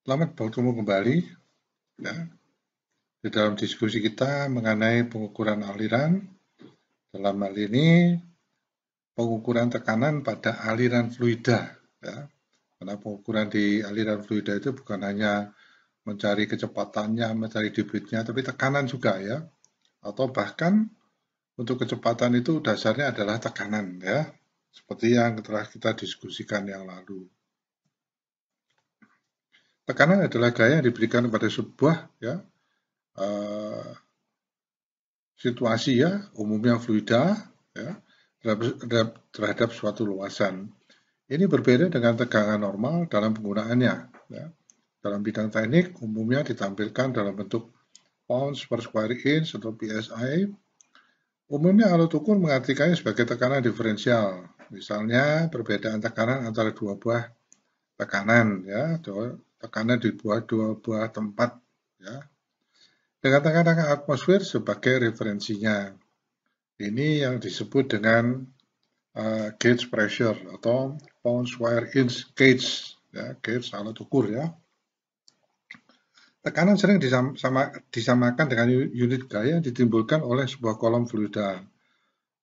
Selamat bertemu kembali ya, di dalam diskusi kita mengenai pengukuran aliran. Dalam hal ini pengukuran tekanan pada aliran fluida ya. Karena pengukuran di aliran fluida itu bukan hanya mencari kecepatannya, mencari debitnya, tapi tekanan juga ya. Atau bahkan untuk kecepatan itu dasarnya adalah tekanan ya. Seperti yang telah kita diskusikan yang lalu. Tekanan adalah gaya yang diberikan kepada sebuah ya, uh, situasi ya, umumnya fluida ya, terhadap suatu luasan. Ini berbeda dengan tegangan normal dalam penggunaannya. Ya. Dalam bidang teknik, umumnya ditampilkan dalam bentuk pounds per square inch atau PSI. Umumnya alat ukur mengartikannya sebagai tekanan diferensial. Misalnya, perbedaan tekanan antara dua buah tekanan, ya, tekanan di dua buah tempat, ya, dengan tekanan atmosfer sebagai referensinya. Ini yang disebut dengan gauge pressure atau pound square inch gauge, ya, gauge alat ukur ya. Tekanan sering disamakan dengan unit gaya yang ditimbulkan oleh sebuah kolom fluida,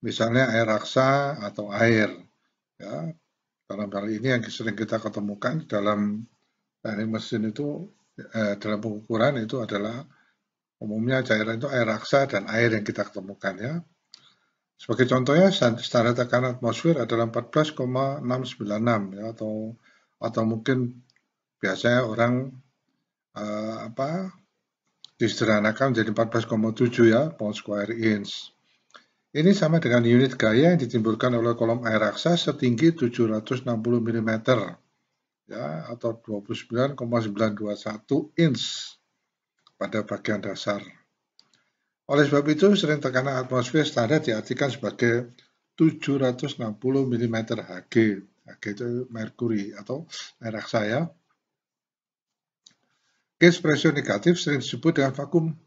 misalnya air raksa atau air. Ya, dalam hal ini yang sering kita ketemukan dalam teknik mesin itu, dalam pengukuran itu adalah umumnya cairan itu air raksa dan air yang kita ketemukan ya. Sebagai contohnya, standar tekanan atmosfer adalah 14,696 ya, atau mungkin biasanya orang disederhanakan menjadi 14,7 ya, pound square inch. Ini sama dengan unit gaya yang ditimbulkan oleh kolom air raksa setinggi 760 mm ya, atau 29,921 inch pada bagian dasar. Oleh sebab itu, sering tekanan atmosfer standar diartikan sebagai 760 mm Hg. Hg itu merkuri atau air raksa ya. Gauge pressure negatif sering disebut dengan vakum.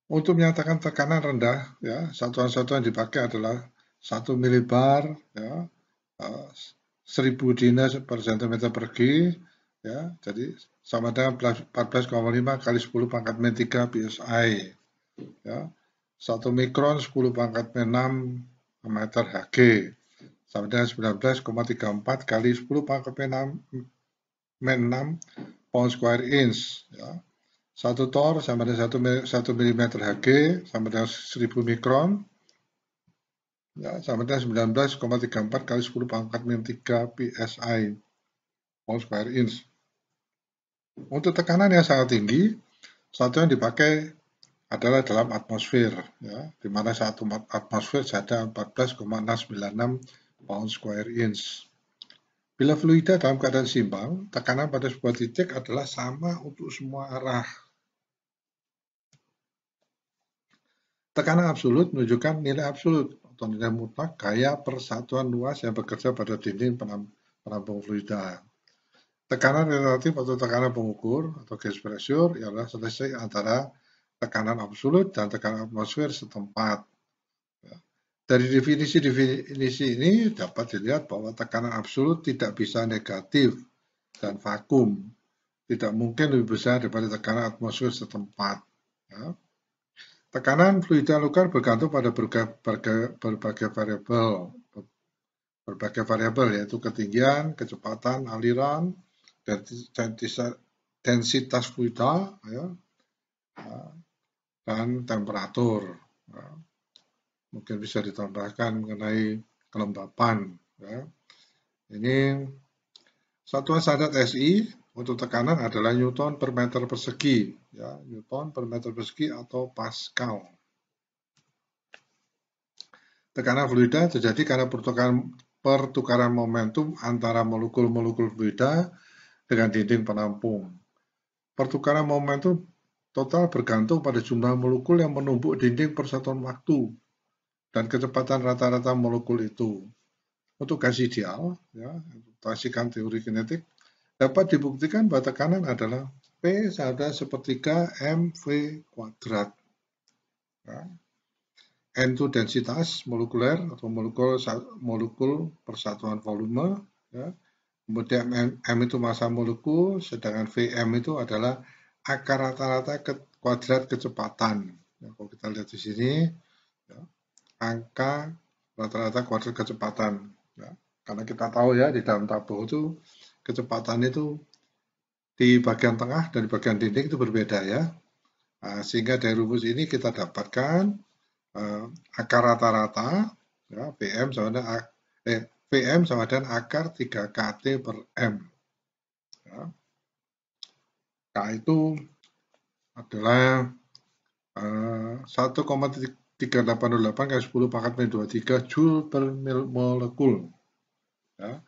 Untuk menyatakan tekanan rendah, ya, satuan-satuan yang dipakai adalah 1 milibar, ya, 1000 dines per cm persegi, ya, jadi sama dengan 14,5 kali 10 pangkat min 3 psi, ya, 1 mikron 10 pangkat min 6 meter Hg, sama dengan 19,34 kali 10 pangkat min 6 pound square inch, ya. 1 tor sama dengan 1 mm Hg sama dengan 1000 mikron ya, sama dengan 19,34 kali 10 pangkat min 3 psi pound square inch. Untuk tekanan yang sangat tinggi, satuan yang dipakai adalah dalam atmosfer ya, di mana satu atmosfer ada 14,696 pound square inch. Bila fluida dalam keadaan seimbang, tekanan pada sebuah titik adalah sama untuk semua arah. Tekanan absolut menunjukkan nilai absolut atau nilai mutlak gaya persatuan luas yang bekerja pada dinding penampung fluida. Tekanan relatif atau tekanan pengukur atau gauge pressure ialah selisih antara tekanan absolut dan tekanan atmosfer setempat. Dari definisi ini dapat dilihat bahwa tekanan absolut tidak bisa negatif dan vakum, tidak mungkin lebih besar daripada tekanan atmosfer setempat. Ya. Tekanan fluida lokal bergantung pada berbagai variabel, yaitu ketinggian, kecepatan aliran, densitas fluida, ya, dan temperatur. Ya. Mungkin bisa ditambahkan mengenai kelembapan. Ya. Ini satuan standar SI untuk tekanan adalah Newton per meter persegi, ya, Newton per meter persegi atau Pascal. Tekanan fluida terjadi karena pertukaran momentum antara molekul-molekul fluida dengan dinding penampung. Pertukaran momentum total bergantung pada jumlah molekul yang menumbuk dinding per satuan waktu dan kecepatan rata-rata molekul itu. Untuk gas ideal, ya, berdasarkan teori kinetik, dapat dibuktikan bahwa tekanan adalah P sama sepertiga mv kuadrat. Ya. N itu densitas molekuler atau molekul persatuan volume, ya. Kemudian M itu massa molekul, sedangkan Vm itu adalah akar rata-rata kuadrat kecepatan. Ya, kalau kita lihat di sini, ya, angka rata-rata kuadrat kecepatan. Ya, karena kita tahu ya di dalam tabel itu kecepatan itu di bagian tengah dan di bagian dinding itu berbeda ya. Nah, sehingga dari rumus ini kita dapatkan akar rata-rata ya, Vm sama dengan akar 3 kT per M. Ya. K itu adalah 1,388 kali 10 pangkat min 23 Joule per molekul. Ya.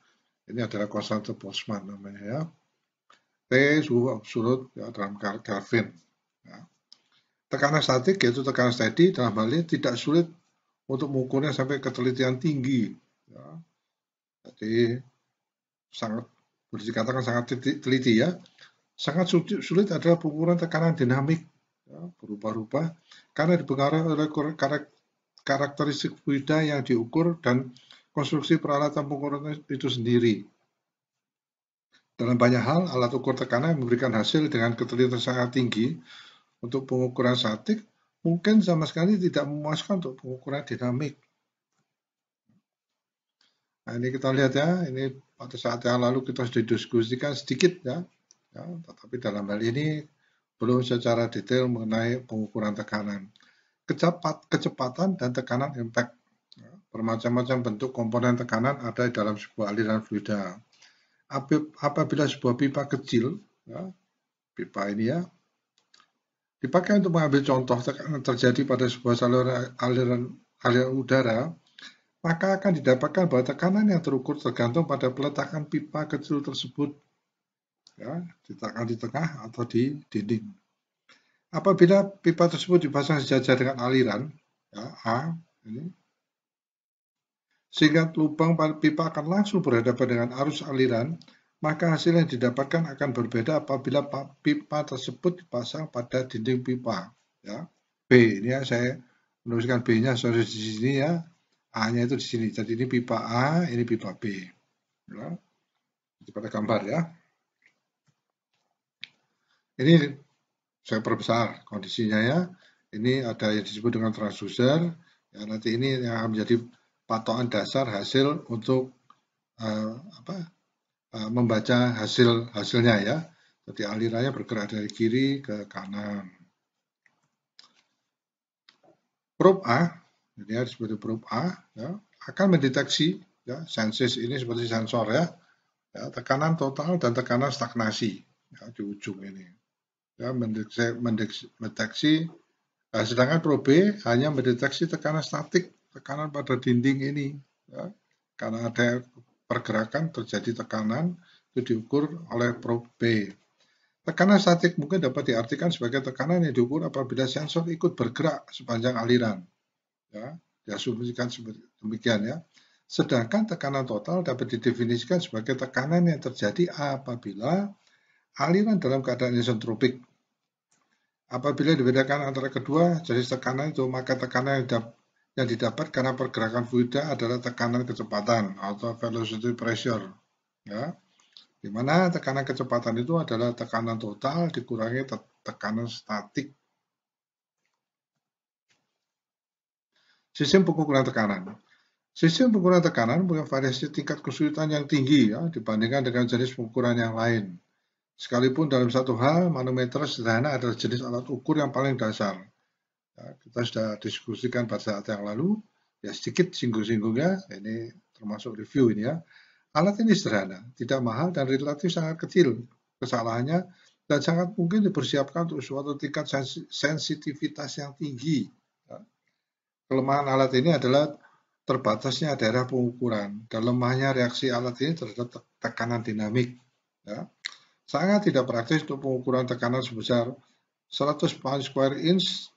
Ini adalah konstanta Boltzmann namanya ya. T suhu absolut ya, dalam Kelvin. Ya. Tekanan statik yaitu tekanan steady dalam hal ini tidak sulit untuk mengukurnya sampai ketelitian tinggi. Ya. Jadi sangat boleh dikatakan sangat teliti ya. Sangat sulit adalah pengukuran tekanan dinamik ya, berubah-ubah karena dipengaruhi oleh karakteristik fluida yang diukur dan konstruksi peralatan pengukuran itu sendiri. Dalam banyak hal, alat ukur tekanan memberikan hasil dengan ketelitian sangat tinggi untuk pengukuran statik, mungkin sama sekali tidak memuaskan untuk pengukuran dinamik. Nah, ini kita lihat ya, ini pada saat yang lalu kita sudah diskusikan sedikit ya, tetapi dalam hal ini belum secara detail mengenai pengukuran tekanan. Kecepatan dan tekanan impact. Ya, bermacam-macam bentuk komponen tekanan ada dalam sebuah aliran fluida. Apabila sebuah pipa kecil, ya, pipa ini ya, dipakai untuk mengambil contoh tekanan terjadi pada sebuah saluran aliran udara, maka akan didapatkan bahwa tekanan yang terukur tergantung pada peletakan pipa kecil tersebut, ya, diletakkan di tengah atau di dinding. Apabila pipa tersebut dipasang sejajar dengan aliran, ya, A, ini, sehingga lubang pipa akan langsung berhadapan dengan arus aliran, maka hasil yang didapatkan akan berbeda apabila pipa tersebut dipasang pada dinding pipa. Ya. B, ini ya saya menuliskan B-nya di sini ya, A-nya itu di sini. Jadi ini pipa A, ini pipa B. Ya. Itu pada gambar ya. Ini saya perbesar kondisinya ya. Ini ada yang disebut dengan transducer. Ya, nanti ini yang akan menjadi patokan dasar hasil untuk membaca hasilnya ya. Jadi alirannya bergerak dari kiri ke kanan. Probe A, ini ya disebut probe A, ya, akan mendeteksi ya, sensus ini seperti sensor ya, tekanan total dan tekanan stagnasi ya, di ujung ini. Ya, mendeteksi sedangkan probe B hanya mendeteksi tekanan statik, tekanan pada dinding ini. Ya, karena ada pergerakan terjadi tekanan itu diukur oleh probe B. Tekanan statik mungkin dapat diartikan sebagai tekanan yang diukur apabila sensor ikut bergerak sepanjang aliran. Ya, diasumsikan demikian ya. Sedangkan tekanan total dapat didefinisikan sebagai tekanan yang terjadi apabila aliran dalam keadaan isentropik. Apabila dibedakan antara kedua jenis tekanan itu, maka tekanan yang didapat karena pergerakan fluida adalah tekanan kecepatan atau velocity pressure. Ya, di mana tekanan kecepatan itu adalah tekanan total dikurangi tekanan statik. Sistem pengukuran tekanan. Sistem pengukuran tekanan punya variasi tingkat kesulitan yang tinggi ya, dibandingkan dengan jenis pengukuran yang lain. Sekalipun dalam satu hal, manometer sederhana adalah jenis alat ukur yang paling dasar. Ya, kita sudah diskusikan pada saat yang lalu, ya sedikit singgung-singgungnya, ini termasuk review ini ya. Alat ini sederhana, tidak mahal dan relatif sangat kecil kesalahannya dan sangat mungkin dipersiapkan untuk suatu tingkat sensitivitas yang tinggi. Kelemahan alat ini adalah terbatasnya daerah pengukuran dan lemahnya reaksi alat ini terhadap tekanan dinamik. Ya. Sangat tidak praktis untuk pengukuran tekanan sebesar 100 pound square inch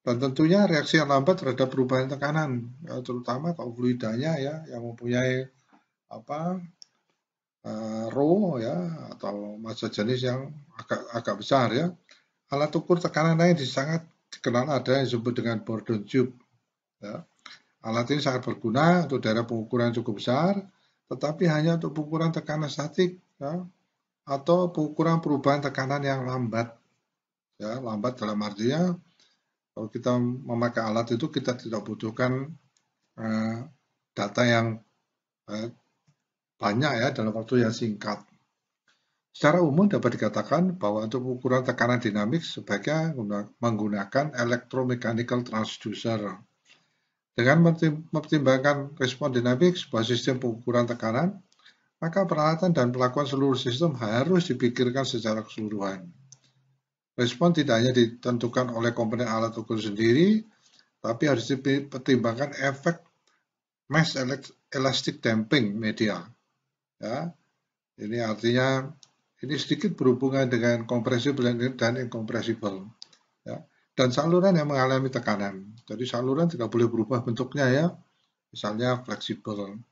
dan tentunya reaksi yang lambat terhadap perubahan tekanan, ya, terutama kalau fluidanya ya yang mempunyai rho ya atau massa jenis yang agak besar ya. Alat ukur tekanan lain sangat dikenal ada yang disebut dengan Bourdon tube. Ya. Alat ini sangat berguna untuk daerah pengukuran cukup besar, tetapi hanya untuk pengukuran tekanan statik, ya, atau pengukuran perubahan tekanan yang lambat. Ya, lambat dalam artinya kalau kita memakai alat itu kita tidak butuhkan data yang banyak ya dalam waktu yang singkat. Secara umum dapat dikatakan bahwa untuk pengukuran tekanan dinamik sebaiknya menggunakan electromechanical transducer. Dengan mempertimbangkan respon dinamik sebuah sistem pengukuran tekanan, maka peralatan dan pelakuan seluruh sistem harus dipikirkan secara keseluruhan. Respon tidak hanya ditentukan oleh komponen alat ukur sendiri, tapi harus dipertimbangkan efek mass elastic damping media. Ya, ini artinya ini sedikit berhubungan dengan compressible dan incompressible. Ya. Dan saluran yang mengalami tekanan. Jadi saluran tidak boleh berubah bentuknya ya. Misalnya fleksibel.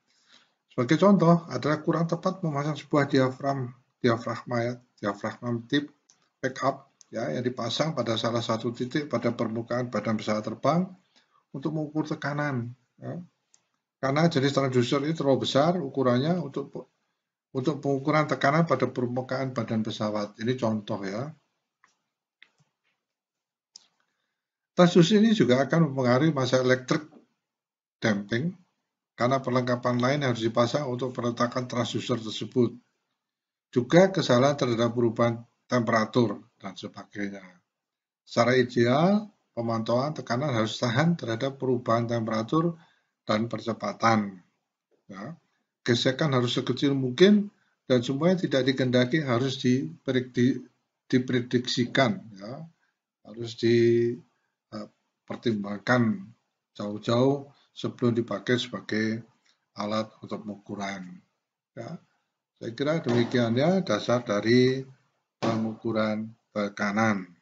Sebagai contoh adalah kurang tepat memasang sebuah diafragma tip backup ya yang dipasang pada salah satu titik pada permukaan badan pesawat terbang untuk mengukur tekanan. Ya. Karena jenis transducer ini terlalu besar ukurannya untuk pengukuran tekanan pada permukaan badan pesawat. Ini contoh ya. Transducer ini juga akan mempengaruhi massa elektrik damping karena perlengkapan lain harus dipasang untuk peletakan transducer tersebut. Juga kesalahan terhadap perubahan temperatur dan sebagainya. Secara ideal, pemantauan tekanan harus tahan terhadap perubahan temperatur dan percepatan. Ya. Gesekan harus sekecil mungkin dan semuanya tidak dikehendaki harus diprediksikan, ya. Harus dipertimbangkan jauh-jauh sebelum dipakai sebagai alat untuk pengukuran. Ya. Saya kira demikian ya dasar dari pengukuran tekanan.